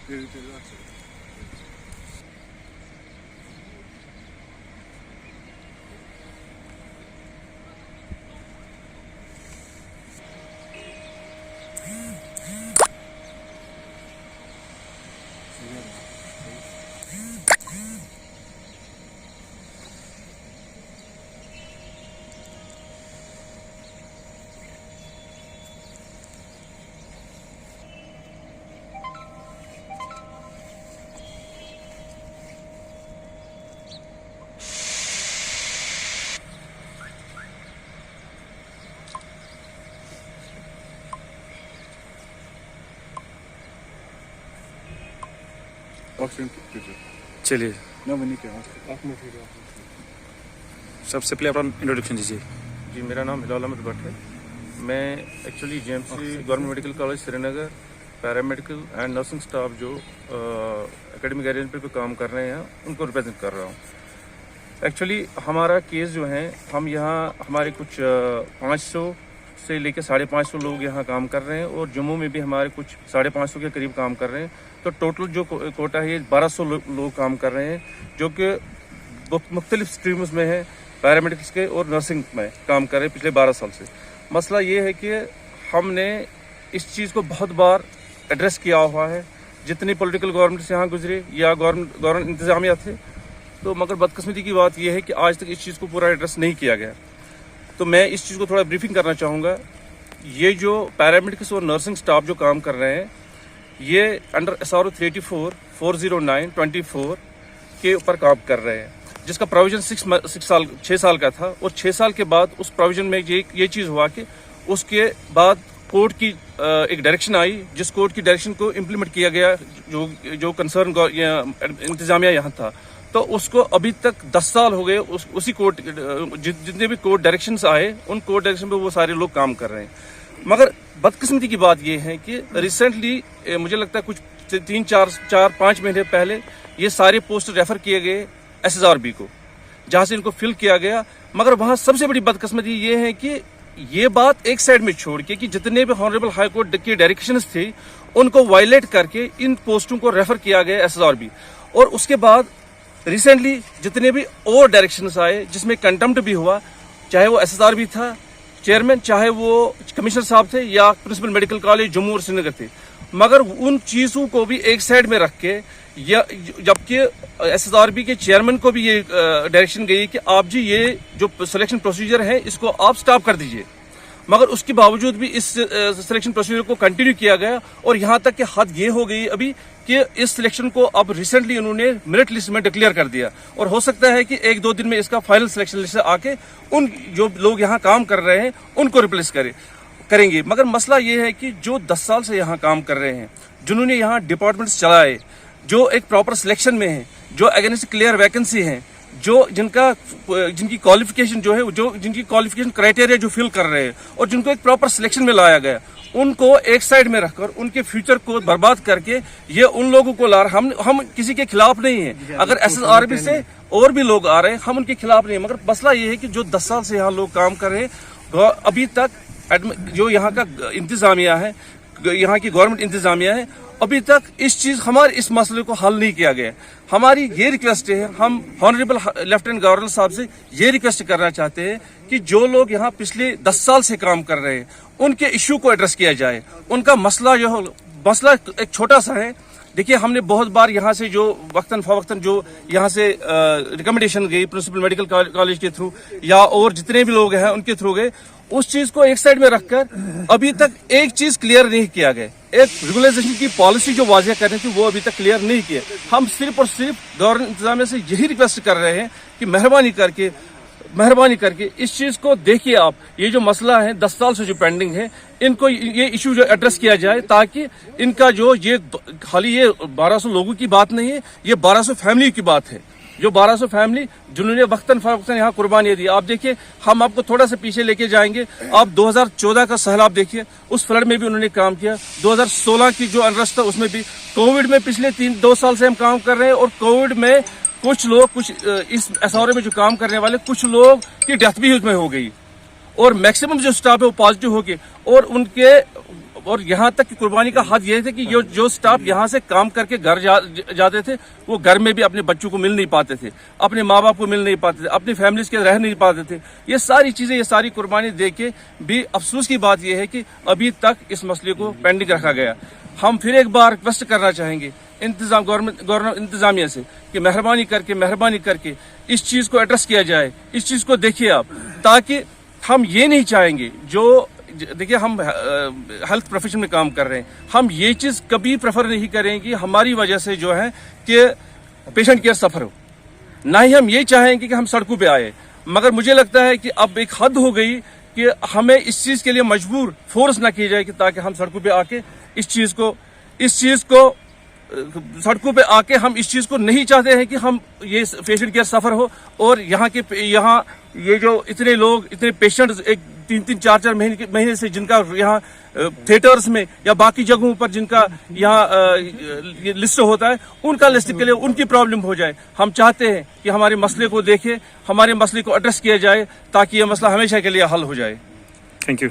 चलिए सबसे पहले अपना इंट्रोडक्शन दीजिए। जी, मेरा नाम हिलाल अहमद भट्ट है। मैं actually JMC government medical college Srinagar paramedical and nursing staff जो एकेडमिक अरेंजमेंट पे काम कर रहे हैं उनको रिप्रेजेंट कर रहा हूँ। एक्चुअली हमारा केस जो है, हम यहाँ हमारे कुछ 500 से लेकर 550 लोग यहाँ काम कर रहे हैं और जम्मू में भी हमारे कुछ 550 के करीब काम कर रहे हैं। तो टोटल जो कोटा है 1200 लोग काम कर रहे हैं, जो कि मुख्तलिफ स्ट्रीम्स में है, पैरामेडिक्स के और नर्सिंग में काम कर रहे हैं पिछले 12 साल से। मसला ये है कि हमने इस चीज़ को बहुत बार एड्रेस किया हुआ है, जितनी पॉलिटिकल गवर्नमेंट से यहाँ गुजरे या गवर्नमेंट इंतजामिया थे, तो मगर बदकिस्मती की बात यह है कि आज तक इस चीज़ को पूरा एड्रेस नहीं किया गया। तो मैं इस चीज़ को थोड़ा ब्रीफिंग करना चाहूँगा। ये जो पैरामेडिक्स और नर्सिंग स्टाफ जो काम कर रहे हैं, ये अंडर SRO 384 409/24 के ऊपर काम कर रहे हैं, जिसका प्रोविजन 6 साल का था। और 6 साल के बाद उस प्रोविजन में ये चीज़ हुआ कि उसके बाद कोर्ट की एक डायरेक्शन आई, जिस कोर्ट की डायरेक्शन को इम्प्लीमेंट किया गया जो कंसर्न इंतजामिया यहाँ था, तो उसको अभी तक 10 साल हो गए। उसी कोर्ट जितने भी कोर्ट डायरेक्शंस आए, उन कोर्ट डायरेक्शन पे वो सारे लोग काम कर रहे हैं। मगर बदकिस्मती की बात ये है कि रिसेंटली मुझे लगता है कुछ 3-4-5 महीने पहले ये सारे पोस्ट रेफर किए गए SSRB को, जहाँ से इनको फिल किया गया। मगर वहाँ सबसे बड़ी बदकिस्मती ये है कि ये बात एक साइड में छोड़ के कि जितने भी ऑनरेबल हाई कोर्ट की डायरेक्शंस थी, उनको वायलेट करके इन पोस्टों को रेफर किया गया SSRB। और उसके बाद रिसेंटली जितने भी और डायरेक्शंस आए, जिसमें कंटेम्प्ट भी हुआ, चाहे वो SSRB था चेयरमैन, चाहे वो कमिश्नर साहब थे या प्रिंसिपल मेडिकल कॉलेज जम्मू और श्रीनगर थे, मगर उन चीज़ों को भी एक साइड में रख के, या जबकि SSRB के चेयरमैन को भी ये डायरेक्शन गई कि आप जी ये जो सिलेक्शन प्रोसीजर है इसको आप स्टॉप कर दीजिए, मगर उसके बावजूद भी इस सिलेक्शन प्रोसीजर को कंटिन्यू किया गया। और यहाँ तक कि हद ये हो गई अभी कि इस सिलेक्शन को अब रिसेंटली उन्होंने मेरिट लिस्ट में डिक्लेयर कर दिया, और हो सकता है कि 1-2 दिन में इसका फाइनल सिलेक्शन लिस्ट आके उन जो लोग यहाँ काम कर रहे हैं उनको रिप्लेस करेंगे। मगर मसला ये है कि जो 10 साल से यहाँ काम कर रहे हैं, जिन्होंने यहाँ डिपार्टमेंट्स चलाए, जो एक प्रॉपर सिलेक्शन में है, जो अगेंस्ट क्लियर वैकेंसी है, जिनकी क्वालिफिकेशन जो है, जो जिनकी क्वालिफिकेशन क्राइटेरिया जो फिल कर रहे हैं और जिनको एक प्रॉपर सिलेक्शन में लाया गया, उनको एक साइड में रखकर उनके फ्यूचर को बर्बाद करके ये उन लोगों को ला रहे। हम किसी के खिलाफ नहीं है, अगर SSRB से और भी लोग आ रहे हैं, हम उनके खिलाफ नहीं है। मगर मसला ये है कि जो 10 साल से यहाँ लोग काम कर रहे हैं, अभी तक जो यहाँ का इंतजामिया है, यहाँ की गवर्नमेंट इंतजामिया है, अभी तक हमारे इस मसले को हल नहीं किया गया। हमारी ये रिक्वेस्ट है, हम ऑनरेबल लेफ्टिनेंट गवर्नर साहब से ये रिक्वेस्ट करना चाहते हैं कि जो लोग यहाँ पिछले 10 साल से काम कर रहे हैं, उनके इश्यू को एड्रेस किया जाए। उनका मसला एक छोटा सा है। देखिए, हमने बहुत बार यहाँ से जो वक्तन फवक्तन जो यहाँ से रिकमेंडेशन गई प्रिंसिपल मेडिकल कॉलेज के थ्रू या और जितने भी लोग हैं उनके थ्रू गए, उस चीज को एक साइड में रखकर अभी तक एक चीज क्लियर नहीं किया गया। एक रेगुलाइजेशन की पॉलिसी जो वाजिया करनी थी वो अभी तक क्लियर नहीं की है। हम सिर्फ और सिर्फ गवर्नमेंट इंतजामिया से यही रिक्वेस्ट कर रहे हैं कि मेहरबानी करके इस चीज को देखिए आप। ये जो मसला है 10 साल से जो पेंडिंग है, इनको ये इशू जो एड्रेस किया जाए, ताकि इनका जो ये खाली ये 1200 लोगों की बात नहीं है, ये 1200 फैमिली की बात है। जो 1200 फैमिली जिन्होंने वक्तन फवक्तन यहाँ कुर्बानियां दी। आप देखिए, हम आपको थोड़ा सा पीछे लेके जाएंगे। आप 2014 का सैलाब देखिए, उस फ्लड में भी उन्होंने काम किया। 2016 की जो अनरेस्ट था उसमें भी, कोविड में पिछले 2 साल से हम काम कर रहे हैं, और कोविड में कुछ इस SRO में जो काम करने वाले कुछ लोग की डेथ भी उसमें हो गई, और मैक्सिमम जो स्टाफ है वो पॉजिटिव हो गए, और उनके اور یہاں تک کہ قربانی کا حد یہ تھا کہ جو سٹاف یہاں سے کام کر کے گھر جاتے تھے وہ گھر میں بھی اپنے بچوں کو مل نہیں پاتے تھے, اپنے ماں باپ کو مل نہیں پاتے تھے, اپنی فیملیز کے رہ نہیں پاتے تھے. یہ ساری چیزیں, یہ ساری قربانی دے کے بھی افسوس کی بات یہ ہے کہ ابھی تک اس مسئلے کو پینڈنگ رکھا گیا. ہم پھر ایک بار ریکویسٹ کرنا چاہیں گے گورنمنٹ انتظامیہ سے کہ مہربانی کر کے اس چیز کو ایڈریس کیا جائے, اس چیز کو دیکھیے آپ, تاکہ ہم یہ نہیں چاہیں گے. جو دیکھیے ہم ہیلتھ پروفیشن میں کام کر رہے ہیں, ہم یہ چیز کبھی پریفر نہیں کریں گے ہماری وجہ سے جو ہے کہ پیشنٹ کیئر سفر ہو, نہ ہی ہم یہ چاہیں گے کہ ہم سڑکوں پہ آئے. مگر مجھے لگتا ہے کہ اب ایک حد ہو گئی کہ ہمیں اس چیز کے لیے مجبور فورس نہ کی جائے کہ تاکہ ہم سڑکوں پہ آ کے اس چیز کو سڑکوں پہ آ کے ہم اس چیز کو نہیں چاہتے ہیں کہ ہم یہ پیشنٹ کیئر سفر ہو. اور یہاں یہ جو اتنے لوگ, اتنے پیشنٹ ایک 3-4 مہینے سے جن کا یہاں تھیٹرز میں یا باقی جگہوں پر جن کا یہاں لسٹ ہوتا ہے, ان کا لسٹ کے لیے ان کی پرابلم ہو جائے. ہم چاہتے ہیں کہ ہمارے مسئلے کو دیکھے, ہمارے مسئلے کو ایڈریس کیا جائے تاکہ یہ مسئلہ ہمیشہ کے لیے حل ہو جائے. Thank you.